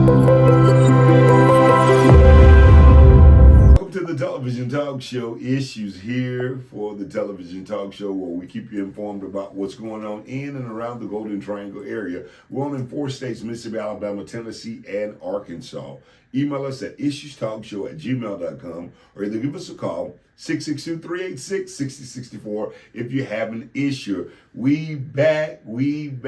Welcome to the television talk show. Issues here for the television talk show where we keep you informed about what's going on in and around the Golden Triangle area. We're on in 4 states: Mississippi, Alabama, Tennessee, and Arkansas. Email us at issuestalkshow@gmail.com or either give us a call, 662-386-6064 if you have an issue. We back with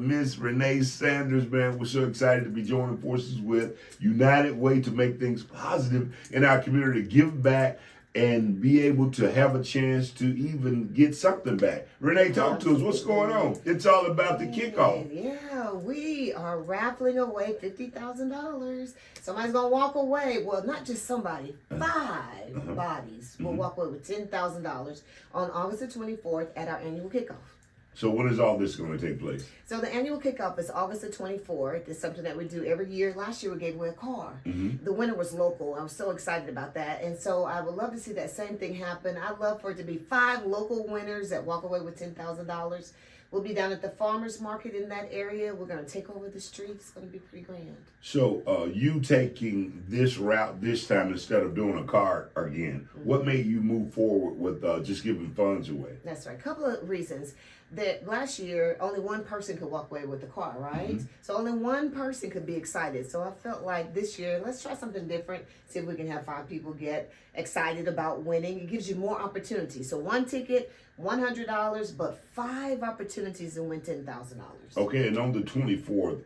Miss Renee Sanders, man. We're so excited to be joining forces with United Way to make things positive in our community, give back, and be able to have a chance to even get something back. Renee, talk to us. What's going on? It's all about the kickoff. Yeah, we are raffling away $50,000. Somebody's going to walk away. Well, not just somebody. 5 bodies will walk away with $10,000 on August the 24th at our annual kickoff. So when is all this going to take place? So the annual kickoff is August the 24th. It's something that we do every year. Last year we gave away a car. The winner was local. I was so excited about that. And so I would love to see that same thing happen. I'd love for it to be 5 local winners that walk away with $10,000. We'll be down at the farmers market in that area. We're going to take over the street. It's going to be pretty grand. So you taking this route this time instead of doing a card again, what made you move forward with just giving funds away? That's right. A couple of reasons. That last year, only one person could walk away with the car, right? So only one person could be excited. So I felt like this year, let's try something different. See if we can have 5 people get excited about winning. It gives you more opportunities. So 1 ticket, $100, but 5 opportunities to win $10,000. Okay, and on the 24th,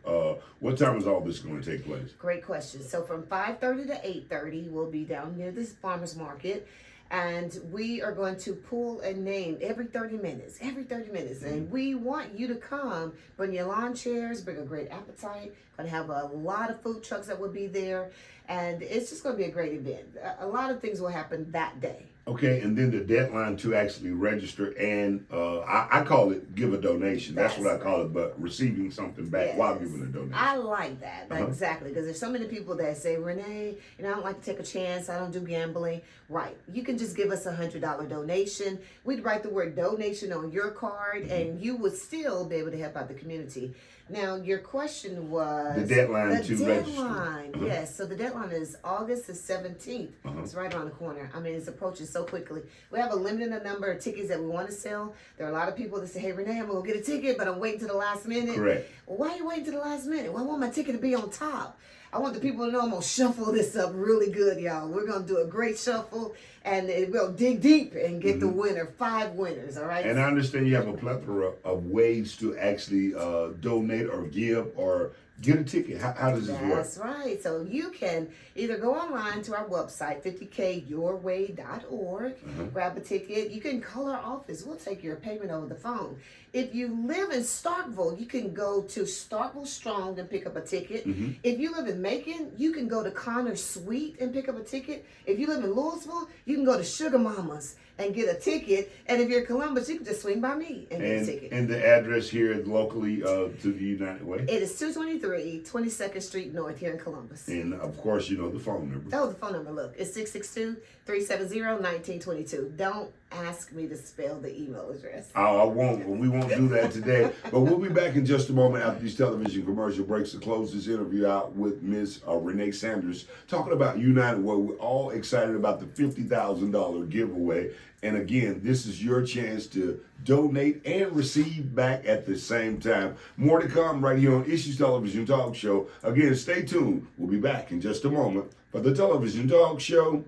what time is all this going to take place? Great question. So from 5:30 to 8:30, we'll be down near this farmer's market. And we are going to pull a name every 30 minutes. And we want you to come, bring your lawn chairs, bring a great appetite. Going to have a lot of food trucks that will be there. And it's just going to be a great event. A lot of things will happen that day. Okay, and then the deadline to actually register and I call it give a donation. That's what I call it, but receiving something back while giving a donation. I like that. Exactly, because there's so many people that say, Renee, I don't like to take a chance. I don't do gambling. Right. You can just give us a $100 donation. We'd write the word donation on your card, and you would still be able to help out the community. Now, your question was... The deadline to register. Yes. So the deadline is August the 17th. It's right around the corner. I mean, it's approaching so quickly. We have a limited number of tickets that we want to sell. There are a lot of people that say, hey, Renee, I'm going to get a ticket, but I'm waiting to the last minute. Correct. Well, why are you waiting to the last minute? Well, I want my ticket to be on top. I want the people to know I'm going to shuffle this up really good, y'all. We're going to do a great shuffle, and we'll dig deep and get the winner, 5 winners, all right? And I understand you have a plethora of ways to actually donate or give or get a ticket. How does this work? That's right. So you can either go online to our website, 50kyourway.org, grab a ticket. You can call our office. We'll take your payment over the phone. If you live in Starkville, you can go to Starkville Strong and pick up a ticket. If you live in Macon, you can go to Connor Sweet and pick up a ticket. If you live in Louisville, you can go to Sugar Mama's and get a ticket. And if you're in Columbus, you can just swing by me and get a ticket. And the address here locally to the United Way? It is 223 22nd Street North here in Columbus. And, of course, you know the phone number. Oh, the phone number, look. It's 662-370-1922. Don't ask me to spell the email address. I won't. We won't do that today. But we'll be back in just a moment after these television commercial breaks to close this interview out with Miss Renee Sanders, talking about United Way. We're all excited about the $50,000 giveaway. And again, this is your chance to donate and receive back at the same time. More to come right here on Issues Television Talk Show. Again, stay tuned. We'll be back in just a moment for the television talk show,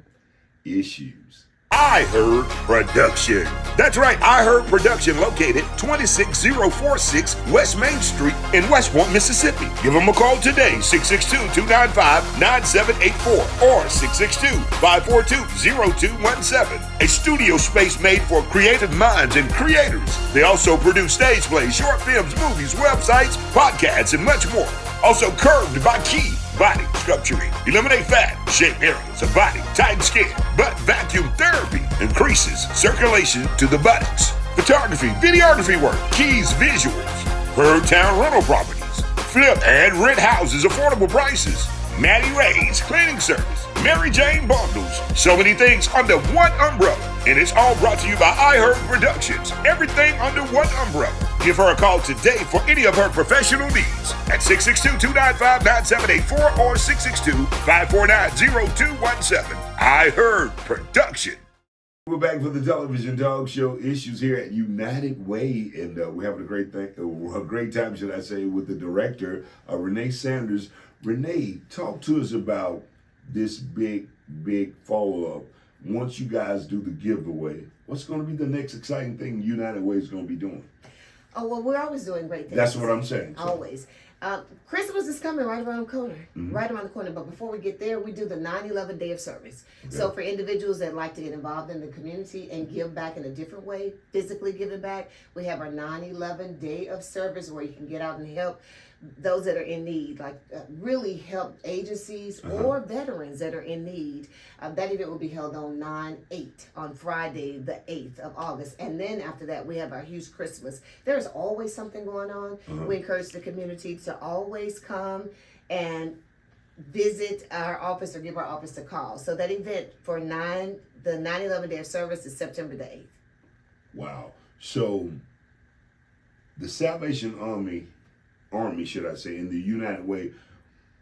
Issues. I Heard Production. That's right, I Heard Production, located 26046 West Main Street in West Point, Mississippi. Give them a call today, 662-295-9784 or 662-542-0217. A studio space made for creative minds and creators. They also produce stage plays, short films, movies, websites, podcasts, and much more. Also Curved by Key Body Sculpturing. Eliminate fat, shape areas of body, tighten skin. Butt vacuum therapy increases circulation to the buttocks. Photography, videography work, Keys Visuals. Birdtown rental properties. Flip and rent houses, affordable prices. Maddie Ray's cleaning service. Mary Jane bundles. So many things under one umbrella. And it's all brought to you by I Heard Productions. Everything under one umbrella. Give her a call today for any of her professional needs at 662-295-9784 or 662-549-0217. I Heard Production. We're back for the television dog show Issues here at United Way, and we're having a great time, should I say, with the director, Renee Sanders. Renee, talk to us about this big follow-up. Once you guys do the giveaway, what's going to be the next exciting thing United Way is going to be doing? Oh, well, we're always doing great things. That's what I'm saying. So. Always. Christmas is coming right around the corner. Mm-hmm. Right around the corner. But before we get there, we do the 9/11 Day of Service. Okay. So for individuals that like to get involved in the community and give back in a different way, physically giving back, we have our 9/11 Day of Service where you can get out and help those that are in need, like really help agencies or veterans that are in need. That event will be held on 9/8 on Friday, the 8th of August. And then after that, we have our huge Christmas. There's always something going on. We encourage the community to always come and visit our office or give our office a call. So that event for the 9/11 Day of Service is September the 8th. Wow. So the Salvation Army, should I say, in the United Way,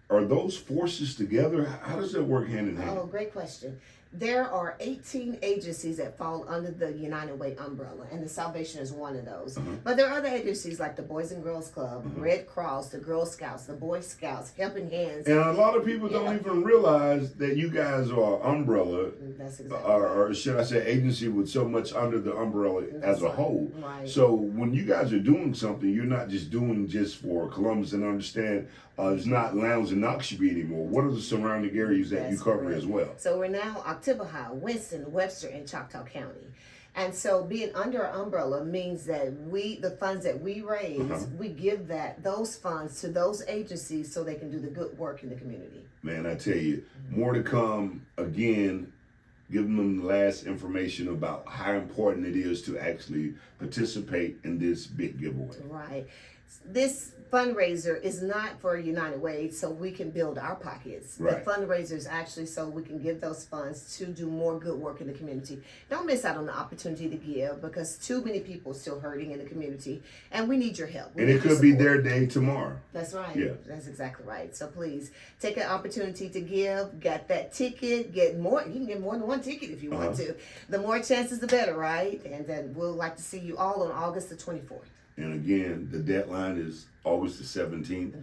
are those forces together? How does that work hand in hand? Oh, great question. There are 18 agencies that fall under the United Way umbrella, and the Salvation is one of those. But there are other agencies like the Boys and Girls Club, Red Cross, the Girl Scouts, the Boy Scouts, Helping Hands. And a lot of people don't even realize that you guys are umbrella, That's exactly or should I say agency with so much under the umbrella as a whole. Right. So when you guys are doing something, you're not just doing just for Columbus, and understand it's not Lowndes and Noxubee anymore. What are the surrounding areas that you cover as well? So we're now Oktibbeha, Winston, Webster, and Choctaw County. And so being under our umbrella means that the funds that we raise, we give those funds to those agencies so they can do the good work in the community. Man, I tell you, more to come. Again, giving them the last information about how important it is to actually participate in this big giveaway. Right. This fundraiser is not for United Way so we can build our pockets. Right. The fundraiser is actually so we can give those funds to do more good work in the community. Don't miss out on the opportunity to give, because too many people are still hurting in the community, and we need your help. And it could be their day tomorrow. That's right. Yeah. That's exactly right. So please take an opportunity to give. Get that ticket. Get more. You can get more than one ticket if you want to. The more chances, the better, right? And then we'll like to see you all on August the 24th. And again, the deadline is August the 17th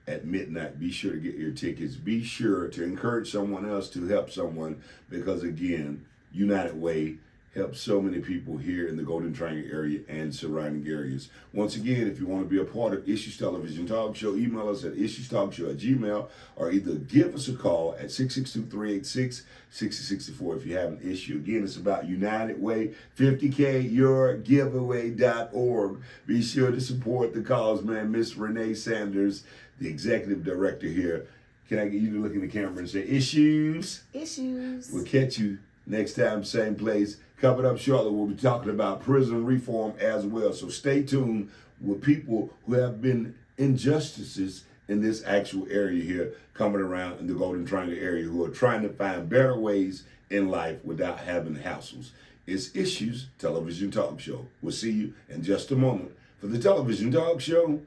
at midnight. Be sure to get your tickets. Be sure to encourage someone else to help someone, because again, United Way helps so many people here in the Golden Triangle area and surrounding areas. Once again, if you want to be a part of Issues Television Talk Show, email us at issuestalkshow@gmail.com, or either give us a call at 662-386-6064 if you have an issue. Again, it's about United Way, 50kyourgiveaway.org. Be sure to support the cause, man. Miss Renee Sanders, the executive director here. Can I get you to look in the camera and say, Issues? Issues. We'll catch you next time, same place. Coming up shortly, we'll be talking about prison reform as well. So stay tuned with people who have been injustices in this actual area here, coming around in the Golden Triangle area, who are trying to find better ways in life without having hassles. It's Issues Television Talk Show. We'll see you in just a moment for the Television Talk Show,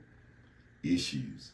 Issues.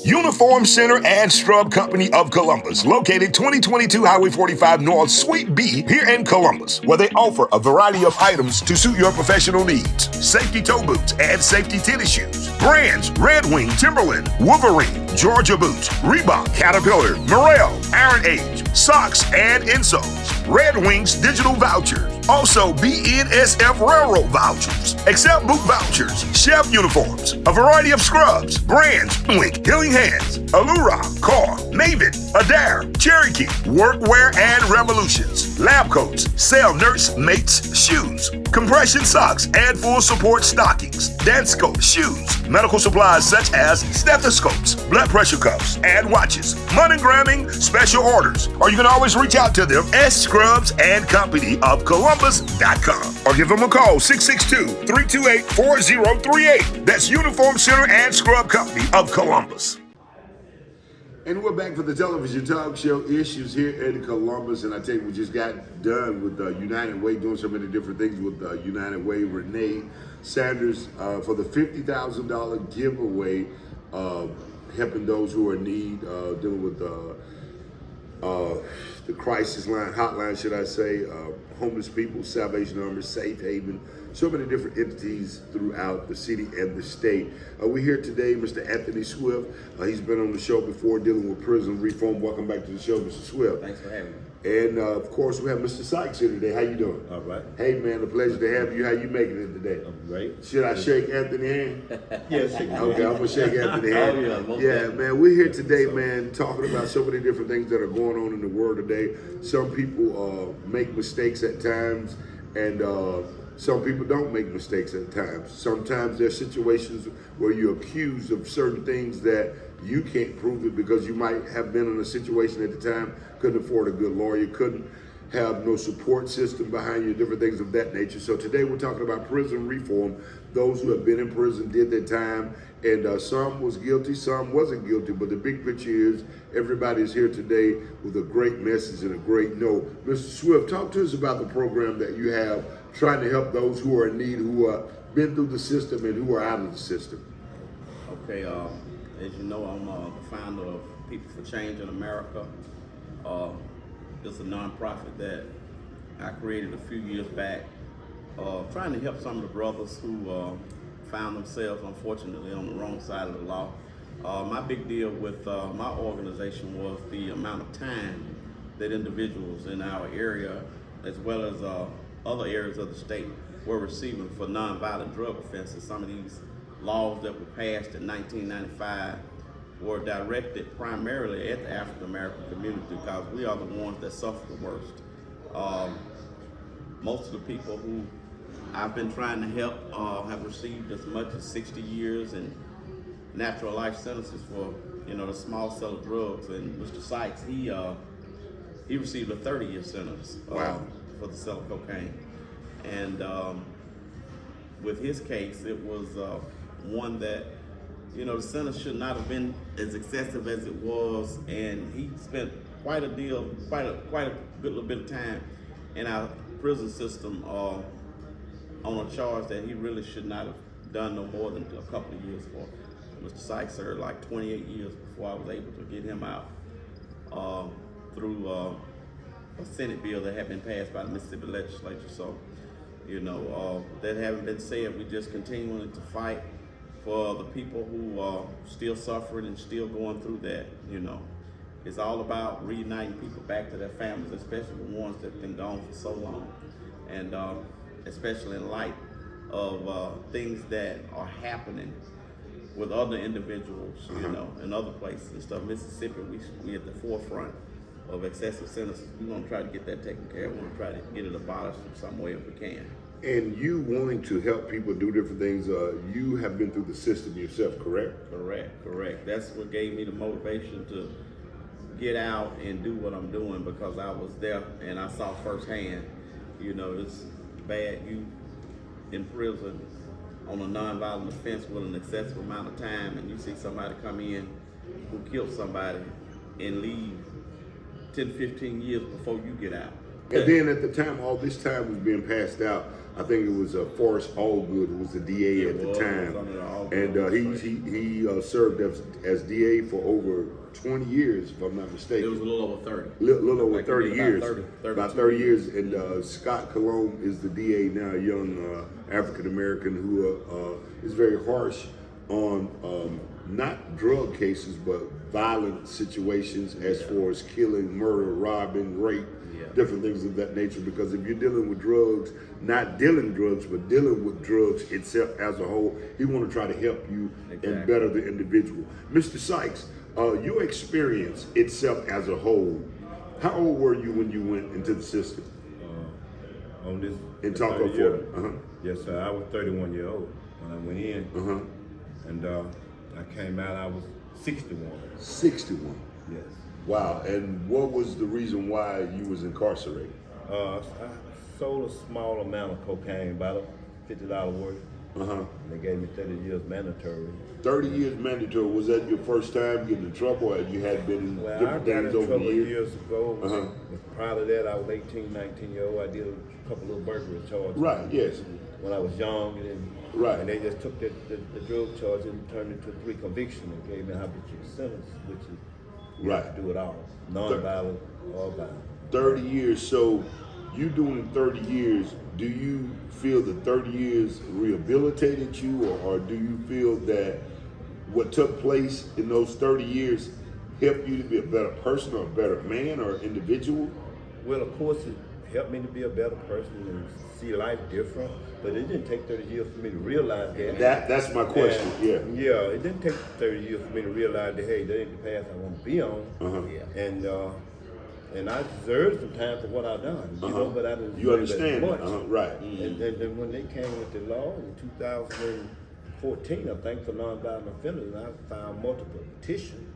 Uniform Center and Scrub Company of Columbus, located 2022 Highway 45 North, Suite B, here in Columbus, where they offer a variety of items to suit your professional needs. Safety toe boots and safety tennis shoes. Brands: Red Wing, Timberland, Wolverine, Georgia Boots, Reebok, Caterpillar, Morel, Iron Age, socks and insoles. Red Wings digital vouchers. Also BNSF Railroad vouchers. Accept boot vouchers. Chef uniforms. A variety of scrubs. Brands: Wink, Healing Hands, Allura, Car, Maven, Adair, Cherokee, Workwear and Revolutions. Lab coats. Sell nurse mates shoes. Compression socks and full support stockings. Dance coat shoes. Medical supplies such as stethoscopes, blood pressure cuffs, and watches. Monogramming special orders. Or you can always reach out to them at Scrubs and Company of Columbus.com. Or give them a call, 662-328-4038. That's Uniform Center and Scrub Company of Columbus. And we're back for the television talk show, Issues, here in Columbus. And I tell you, we just got done with United Way, doing so many different things with United Way. Renee Sanders for the $50,000 giveaway, helping those who are in need, dealing with the crisis line, hotline, should I say, homeless people, Salvation Army, Safe Haven, so many different entities throughout the city and the state. We're here today, Mr. Anthony Swift. He's been on the show before dealing with prison reform. Welcome back to the show, Mr. Swift. Thanks for having me. And of course, we have Mr. Sykes here today. How you doing? All right. Hey man, a pleasure to have you. How you making it today? I'm great. Should I shake Anthony's hand? Yes. Okay, I'm gonna shake Anthony's hand. Oh, yeah, most Yeah, definitely. man, we're here today, man, talking about so many different things that are going on in the world today. Some people make mistakes at times, and some people don't make mistakes at times. Sometimes there's situations where you're accused of certain things that you can't prove it because you might have been in a situation at the time, couldn't afford a good lawyer, couldn't have no support system behind you, different things of that nature. So today we're talking about prison reform. Those who have been in prison did their time, and some was guilty, some wasn't guilty. But the big picture is everybody's here today with a great message and a great note. Mr. Swift, talk to us about the program that you have trying to help those who are in need, who have been through the system and who are out of the system. Okay, as you know, I'm the founder of People for Change in America. It's a nonprofit that I created a few years back, trying to help some of the brothers who found themselves, unfortunately, on the wrong side of the law. My big deal with my organization was the amount of time that individuals in our area, as well as other areas of the state, were receiving for nonviolent drug offenses. Some of these laws that were passed in 1995 were directed primarily at the African American community because we are the ones that suffer the worst. Most of the people who I've been trying to help have received as much as 60 years and natural life sentences for, the small sell of drugs. And Mr. Sykes, he received a 30-year sentence for the sale of cocaine. And with his case, it was one that, the sentence should not have been as excessive as it was, and he spent quite a good little bit of time in our prison system on a charge that he really should not have done no more than a couple of years for. Mr. Sykes served like 28 years before I was able to get him out through a Senate bill that had been passed by the Mississippi legislature. So, that having been said, we just continuing to fight for the people who are still suffering and still going through that. It's all about reuniting people back to their families, especially the ones that have been gone for so long, and especially in light of things that are happening with other individuals, in other places and stuff. Mississippi, we at the forefront of excessive sentences. We want to try to get that taken care of. We want to try to get it abolished in some way if we can. And you wanting to help people do different things, you have been through the system yourself, correct? Correct. That's what gave me the motivation to get out and do what I'm doing, because I was there and I saw firsthand, it's bad. You in prison on a nonviolent offense with an excessive amount of time, and you see somebody come in who killed somebody and leave 10, 15 years before you get out. And then at the time, all this time was being passed out. I think it was Forrest Allgood who was the DA at the time, and he served as DA for over 20 years, if I'm not mistaken. It was a little over 30. Little over 30 years. About 30 years. And Scott Cologne is the DA now, a young African American who is very harsh on not drug cases, but violent situations as far as killing, murder, robbing, rape. Different things of that nature, because if you're dealing with drugs, not dealing drugs, but dealing with drugs itself as a whole, he want to try to help you and better the individual. Mr. Sykes, your experience itself as a whole, how old were you when you went into the system? On this And talk up for me. Yes, sir. I was 31 years old when I went in, and I came out. I was 61. 61. Yes. Wow. And what was the reason why you was incarcerated? I sold a small amount of cocaine, about $50 worth. And they gave me 30 years mandatory. 30 years mandatory. Was that your first time getting in trouble, or you had been in different things over the years? Years ago. Prior to that, I was 18, 19 years old. I did a couple of burglary charges. Right. Yes. When I was young, and then Right. And they just took the drug charge and turned it to 3 convictions and gave me a habitual sentence, which is you Right. have to do it all, non-violent or violent. 30 years. So you doing 30 years, do you feel that 30 years rehabilitated you, or do you feel that what took place in those 30 years helped you to be a better person or a better man or individual? Well, of course, it helped me to be a better person and see life different, but it didn't take 30 years for me to realize that. That's my question. And, yeah, it didn't take 30 years for me to realize that, hey, that ain't the path I want to be on. And I deserved some time for what I done, you know, but I didn't You deserve understand? that much. Right. And then when they came with the law in 2014, I think, for nonviolent offenders, I found multiple petitions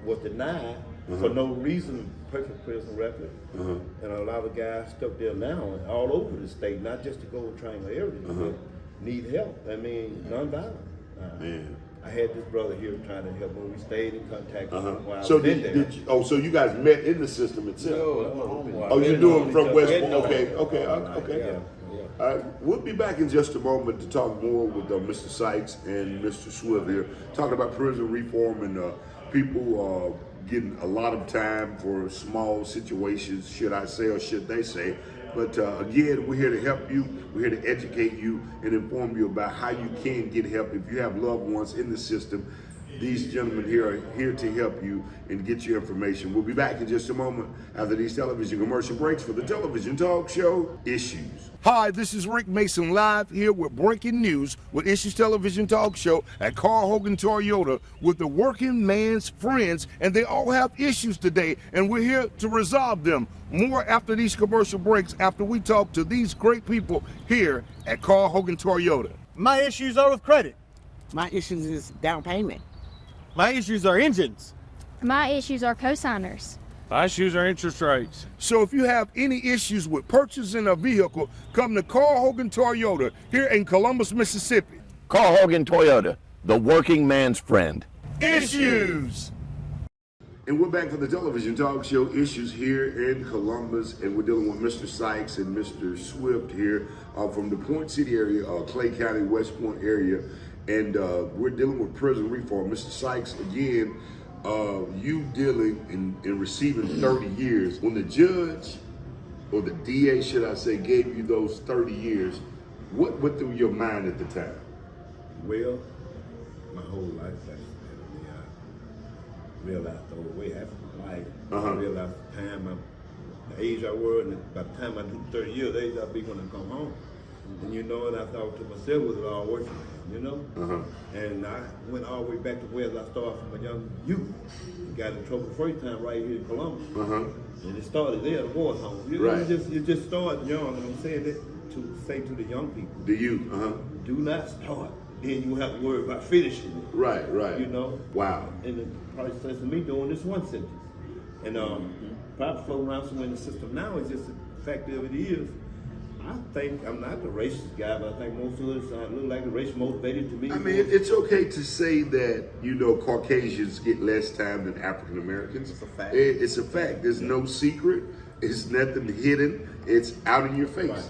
was denied for no reason, perfect prison record. And a lot of guys stuck there now all over the state, not just the Gold Triangle area, but need help. I mean, nonviolent. Man. I had this brother here trying to help me. We stayed in contact with him while I So was in there. so you guys met in the system itself? No, Oh, you're doing from West Point? Okay. Yeah. All right, we'll be back in just a moment to talk more with Mr. Sykes and Mr. Swift here, talking about prison reform and people getting a lot of time for small situations, should I say or should they say. But again, we're here to help you. We're here to educate you and inform you about how you can get help if you have loved ones in the system. These gentlemen here are here to help you and get you information. We'll be back in just a moment after these television commercial breaks for the television talk show, Issues. Hi, this is Rick Mason live here with breaking news with Issues Television Talk Show at Carl Hogan Toyota with the working man's friends, and they all have issues today, and we're here to resolve them. More after these commercial breaks, after we talk to these great people here at Carl Hogan Toyota. My issues are with credit. My issues is down payment. My issues are engines. My issues are cosigners. My issues are interest rates. So if you have any issues with purchasing a vehicle, come to Carl Hogan Toyota here in Columbus, Mississippi. Carl Hogan Toyota, the working man's friend. Issues! And we're back for the television talk show, Issues, here in Columbus, and we're dealing with Mr. Sykes and Mr. Swift here from the Point City area, Clay County, West Point area, and we're dealing with prison reform. Mr. Sykes, again, you dealing in receiving 30 years. When the judge, or the DA, should I say, gave you those 30 years, what went through your mind at the time? Well, my whole life, I realized the whole way half of my life. I realized the time, the age I was, and by the time I do 30 years of age, I'll be when I come home. And you know, and I thought to myself, was it all worth it? You know? And I went all the way back to where I started from a young youth. Got in trouble the first time right here in Columbus. And it started there, the boys' home. You know, you just start young, and I'm saying that to say to the young people. The youth, do not start. Then you have to worry about finishing it. Right. You know? Wow. And the probably says to me doing this one sentence. And probably floating around somewhere in the system now is just the fact of it is, I think I'm not the racist guy, but I think most of us look like the race motivated to me. I mean, it's okay to say that, you know, Caucasians get less time than African Americans. It's a fact. It's a fact. There's no secret. It's nothing hidden. It's out in your face. Right.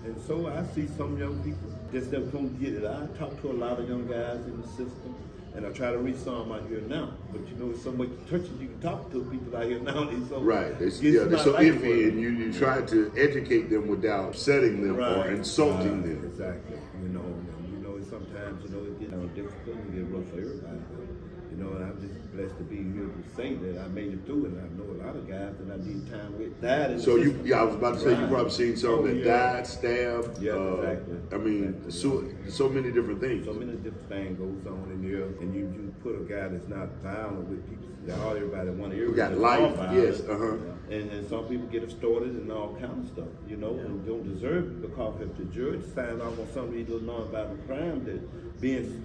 And so I see some young people just that don't get it. I talk to a lot of young guys in the system, and I try to reach some out here now. But you know, it's so much touching you can talk to people out here now. Right. They're so iffy, and you try to educate them without upsetting them or insulting them. Exactly. You know, sometimes, you know, it gets difficult and get rough for everybody. But, you know, and I'm just blessed to be here to say that I made it through, and I know a lot of guys that I need time with died. So I was about to say, you probably seen some that died, stabbed. Yeah, exactly. I mean, so many different things. So many different things goes on in here, and you put a guy that's not violent with people. Everybody want to. We got life, yes, And some people get extorted and all kind of stuff, you know, and don't deserve it because if the judge signs off on some of these little non-violent crimes that being,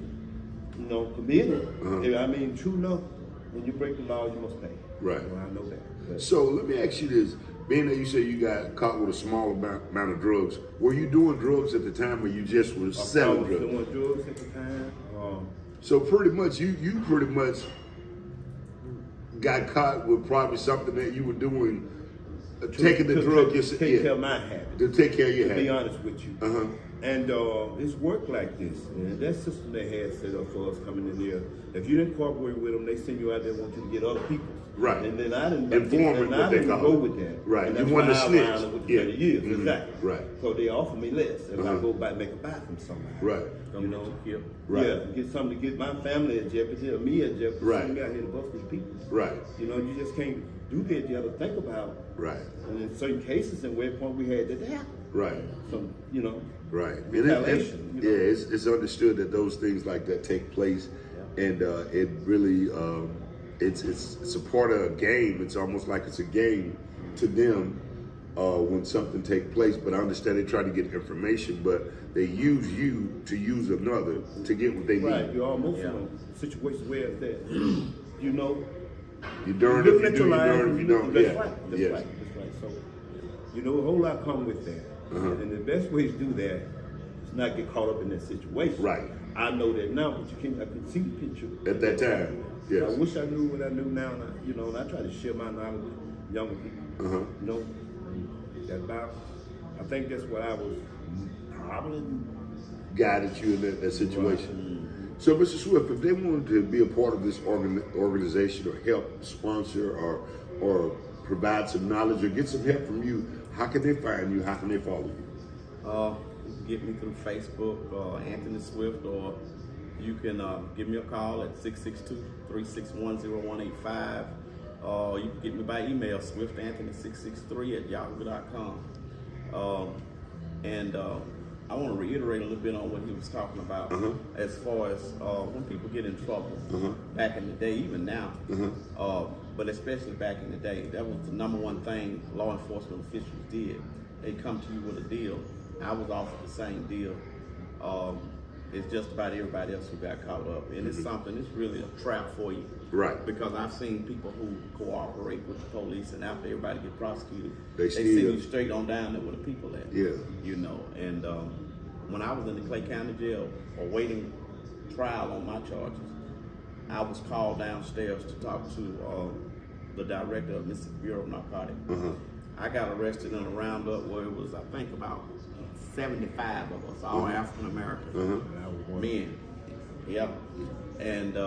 you know, committed. I mean, true enough, when you break the law, you must pay. Right. Well, I know that. But so let me ask you this. Being that you say you got caught with a small amount of drugs, were you doing drugs at the time or you just was selling drugs? I was doing drugs at the time. So pretty much, you pretty much got caught with probably something that you were doing, taking the drug to take care of my habit. To take care of your habit. To be honest with you. And it's worked like this. And that system they had set up for us coming in there, if you didn't cooperate with them, they send you out there and want you to get other people. Right. And then I didn't Informant, what they call go it. with that. Right. And You that's wanted why to I snitch. wound up with Yeah. 30 years. Mhm. Exactly. Right. So they offer me less if I Uh-huh. go back make a buy from somebody. Right. You know? Right. Yeah, get something to get my family at jeopardy or me at jeopardy. Right. Send me out here to bust these people. Right. You know, you just can't do that. You have to think about. Right. And in certain cases, and where point we had that happen. Right. So, you know. Right. And Retaliation, you know. yeah, it's understood that those things like that take place, and it really it's a part of a game. It's almost like it's a game to them when something takes place. But I understand they try to get information, but they use you to use another to get what they Right. need. You're almost in situations where it's that, you know, You darn live if you at do, your you life, darn if you don't. That's Yeah. right. That's Yes. right. That's right. So, you know, a whole lot come with that. Uh-huh. And the best way to do that is not get caught up in that situation. Right. I know that now, but I can see the picture. At that time. Yes. I wish I knew what I knew now, and I try to share my knowledge with younger people. Uh-huh. You know, that about. I think that's what I was probably. Guided you in that situation. So, Mr. Swift, if they wanted to be a part of this organization or help sponsor or provide some knowledge or get some help from you, how can they find you? How can they follow you? You can get me through Facebook, Anthony Swift, or you can give me a call at 662-361-0185. You can get me by email, swiftanthony663@yahoo.com. I want to reiterate a little bit on what he was talking about as far as when people get in trouble back in the day, even now, but especially back in the day. That was the number one thing law enforcement officials did. They'd come to you with a deal. I was offered the same deal. It's just about everybody else who got caught up. And it's something, it's really a trap for you. Right. Because I've seen people who cooperate with the police, and after everybody get prosecuted, They send still- you straight on down there where the people at. Yeah. You know, and when I was in the Clay County Jail awaiting trial on my charges, I was called downstairs to talk to the director of Mississippi Bureau of Narcotics. I got arrested in a roundup where it was, I think, about 75 of us, all African American men. Yep. And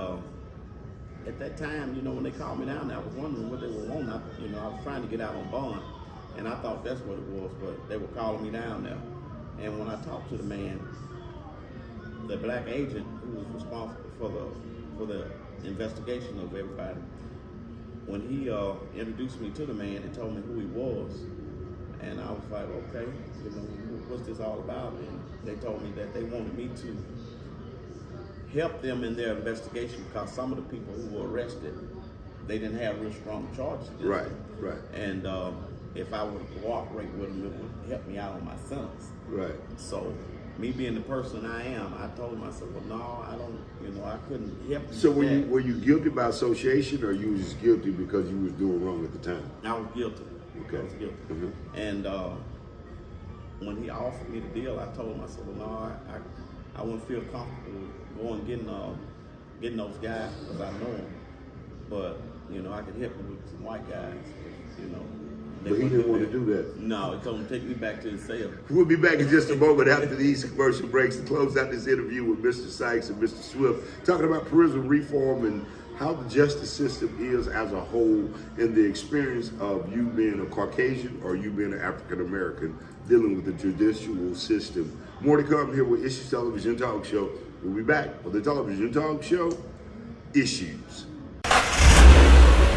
at that time, you know, when they called me down there, I was wondering what they were wanting. I was trying to get out on bond, and I thought that's what it was, but they were calling me down there. And when I talked to the man, the black agent who was responsible for the investigation of everybody, when he introduced me to the man and told me who he was, and I was like, okay, you know, what's this all about? And they told me that they wanted me to help them in their investigation because some of the people who were arrested, they didn't have real strong charges against Right, them. right. And if I would cooperate with them, it would help me out on my sentence. Right. So, me being the person I am, I told myself, well, no, I don't, I couldn't help you. So with that. were you guilty by association, or you was just guilty because you was doing wrong at the time? I was guilty. Okay. I was guilty. And when he offered me the deal, I told him, I said, well, no, I wouldn't feel comfortable going getting those guys because I know them. But, I could help him with some white guys, But he didn't want to do that. No, he told him to take me back to the cell. We'll be back in just a moment after these commercial breaks to close out this interview with Mr. Sykes and Mr. Swift, talking about prison reform and how the justice system is as a whole in the experience of you being a Caucasian or you being an African American dealing with the judicial system. More to come here with Issues Television Talk Show. We'll be back with the Television Talk Show, Issues.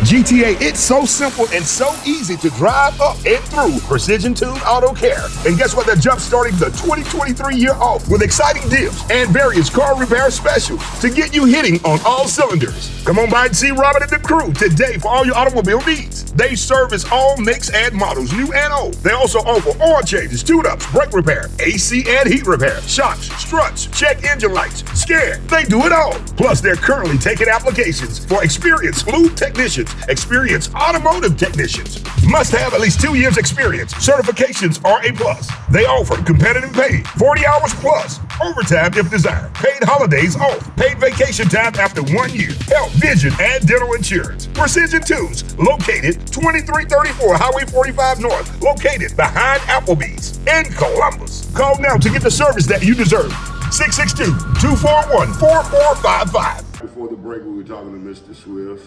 GTA, it's so simple and so easy to drive up and through Precision Tuned Auto Care. And guess what? They're jump-starting the 2023 year off with exciting deals and various car repair specials to get you hitting on all cylinders. Come on by and see Robert and the crew today for all your automobile needs. They service all makes and models, new and old. They also offer oil changes, tune-ups, brake repair, AC and heat repair, shocks, struts, check engine lights, scare. They do it all. Plus, they're currently taking applications for experienced lube technicians experienced automotive technicians. Must have at least 2 years experience. Certifications are a plus. They offer competitive pay, 40 hours plus, overtime if desired, paid holidays off, paid vacation time after 1 year, health, vision, and dental insurance. Precision Tools, located 2334 Highway 45 North, located behind Applebee's in Columbus. Call now to get the service that you deserve. 662-241-4455. Before the break, we were talking to Mr. Swift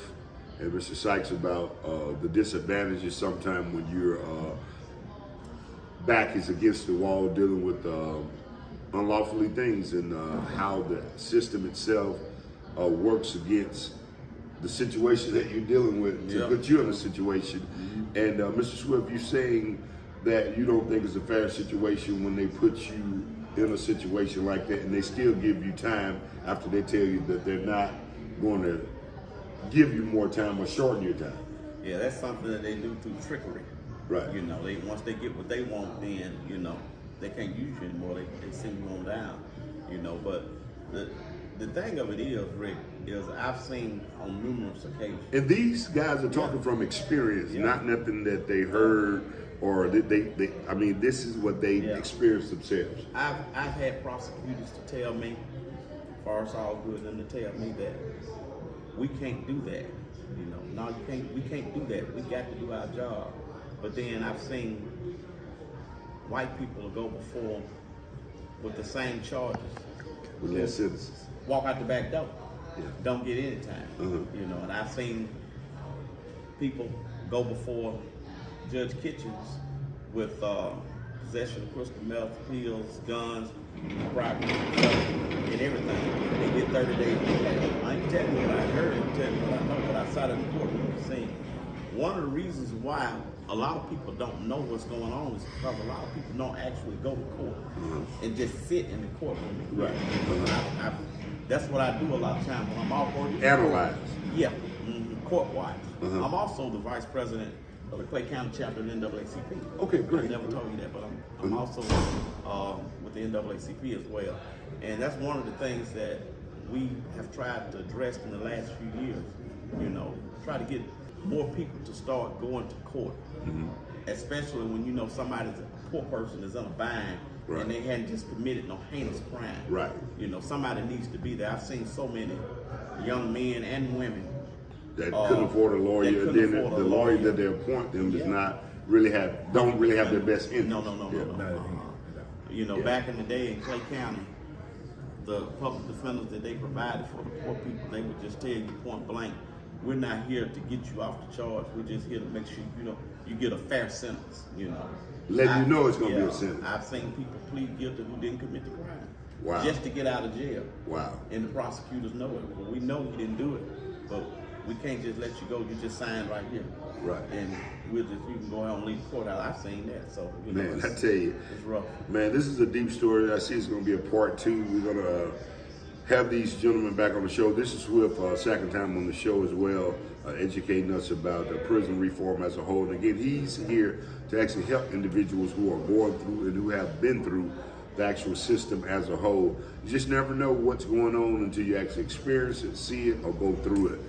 and Mr. Sykes about the disadvantages sometimes when your back is against the wall dealing with unlawfully things, and how the system itself works against the situation that you're dealing with to put you in a situation. And Mr. Swift, you're saying that you don't think it's a fair situation when they put you in a situation like that and they still give you time after they tell you that they're not going to give you more time or shorten your time. Yeah, that's something that they do through trickery. Right. You know, once they get what they want, then, you know, they can't use you anymore. They send you on down, you know. But the thing of it is, Rick, is I've seen on numerous occasions. And these guys are talking from experience, not nothing that they heard or they I mean, this is what they experienced themselves. I've had prosecutors to tell me, as far as all good, them to tell me that we can't do that. You know, no, you can't. We can't do that. We got to do our job. But then I've seen white people go before with the same charges, With their citizens. walk out the back door, don't get any time. You know, and I've seen people go before Judge Kitchens with possession of crystal meth, pills, guns, property, and everything. They get 30 days to pay. I ain't telling you what I heard, I'm telling you what I know, but outside of the courtroom, I've seen. One of the reasons why a lot of people don't know what's going on is because a lot of people don't actually go to court and just sit in the courtroom. Right. That's what I do a lot of times when I'm off work. Analyze. Yeah, court-wise. I'm also the vice president of the Clay County chapter of the NAACP. Okay, great. I never told you that, but I'm also with the NAACP as well. And that's one of the things that we have tried to address in the last few years. You know, try to get more people to start going to court, especially when you know somebody's a poor person is in a bind and they hadn't just committed no heinous crime. Right. You know, somebody needs to be there. I've seen so many young men and women that couldn't afford a lawyer, and then the lawyer that they appoint them does not really don't really have their best interest. No. You know, back in the day in Clay County, the public defenders that they provided for the poor people, they would just tell you point blank, we're not here to get you off the charge. We're just here to make sure you get a fair sentence. You know, letting you know it's going to be a sentence. I've seen people plead guilty who didn't commit the crime. Wow. Just to get out of jail. Wow. And the prosecutors know it. Well, we know you didn't do it, but we can't just let you go. You just signed right here. Right. And you can go out and leave the court out. I've seen that. So, you know, Man, I tell you, it's rough. Man, this is a deep story. I see it's going to be a part 2. We're going to have these gentlemen back on the show. This is Swift, second time on the show as well, educating us about prison reform as a whole. And again, he's here to actually help individuals who are going through and who have been through the actual system as a whole. You just never know what's going on until you actually experience it, see it, or go through it.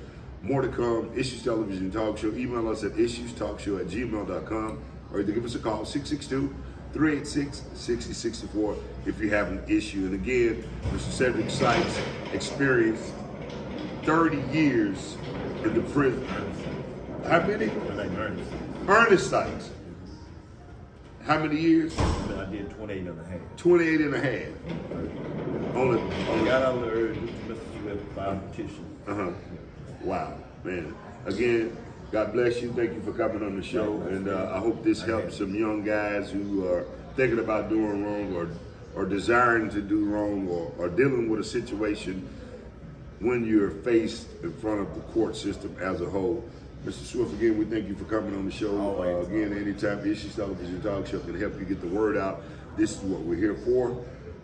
More to come. Issues Television Talk Show. Email us at issuestalkshow@gmail.com, or either give us a call, 662-386-6064, if you have an issue. And again, Mr. Cedric Sykes experienced 30 years in the prison. How many? Ernest Sykes. How many years? I did 28 and a half. 28 and a half. On Got out of the early, Mr. Swift, filed a petition. Wow, man. Again, God bless you. Thank you for coming on the show. And I hope this helps some young guys who are thinking about doing wrong or desiring to do wrong or dealing with a situation when you're faced in front of the court system as a whole. Mr. Swift, again, we thank you for coming on the show. Again, anytime Issues Television Talk Show can help you get the word out, this is what we're here for.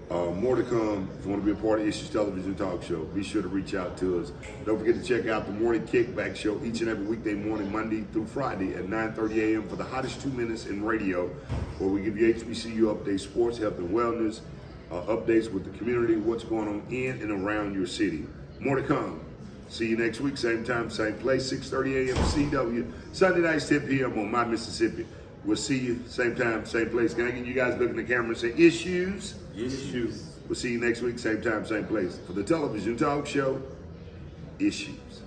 More to come. If you want to be a part of Issues Television Talk Show, be sure to reach out to us. Don't forget to check out the Morning Kickback Show each and every weekday morning, Monday through Friday at 9:30 a.m. for the hottest 2 minutes in radio, where we give you HBCU updates, sports, health, and wellness, updates with the community, what's going on in and around your city. More to come. See you next week, same time, same place, 6:30 a.m. CW. Sunday nights, 10 p.m. on My Mississippi. We'll see you same time, same place. Can I get you guys look in the camera and say issues? Issues. We'll see you next week, same time, same place. For the television talk show, Issues.